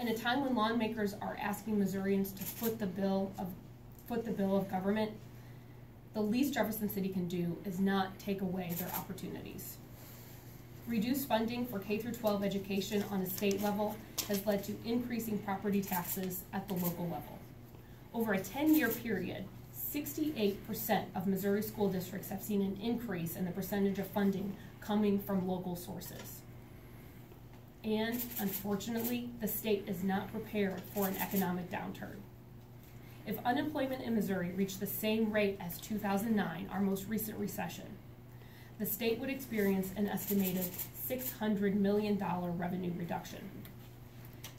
In a time when lawmakers are asking Missourians to foot the bill of government, the least Jefferson City can do is not take away their opportunities. Reduced funding for K-12 education on a state level has led to increasing property taxes at the local level. Over a 10-year period, 68% of Missouri school districts have seen an increase in the percentage of funding coming from local sources. And unfortunately, the state is not prepared for an economic downturn. If unemployment in Missouri reached the same rate as 2009, our most recent recession, the state would experience an estimated $600 million revenue reduction.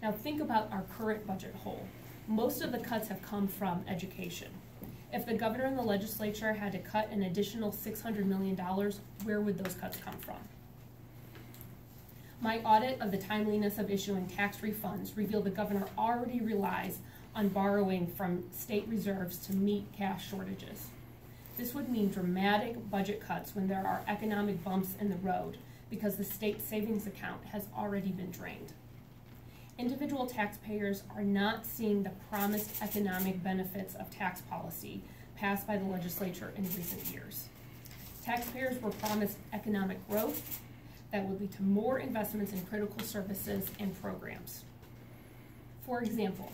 Now think about our current budget hole. Most of the cuts have come from education. If the governor and the legislature had to cut an additional $600 million, where would those cuts come from? My audit of the timeliness of issuing tax refunds revealed the governor already relies on borrowing from state reserves to meet cash shortages. This would mean dramatic budget cuts when there are economic bumps in the road because the state savings account has already been drained. Individual taxpayers are not seeing the promised economic benefits of tax policy passed by the legislature in recent years. Taxpayers were promised economic growth that would lead to more investments in critical services and programs. For example,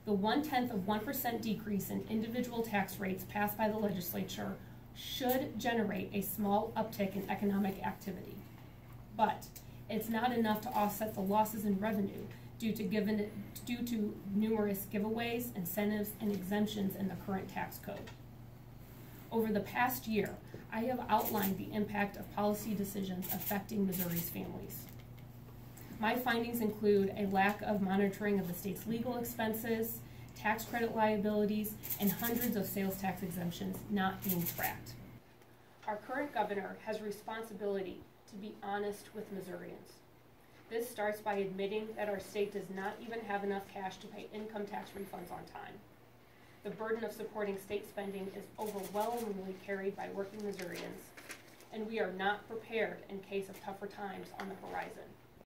the 0.1% decrease in individual tax rates passed by the legislature should generate a small uptick in economic activity. But it's not enough to offset the losses in revenue due to numerous giveaways, incentives, and exemptions in the current tax code. Over the past year, I have outlined the impact of policy decisions affecting Missouri's families. My findings include a lack of monitoring of the state's legal expenses, tax credit liabilities, and hundreds of sales tax exemptions not being tracked. Our current governor has a responsibility to be honest with Missourians. This starts by admitting that our state does not even have enough cash to pay income tax refunds on time. The burden of supporting state spending is overwhelmingly carried by working Missourians, and we are not prepared in case of tougher times on the horizon.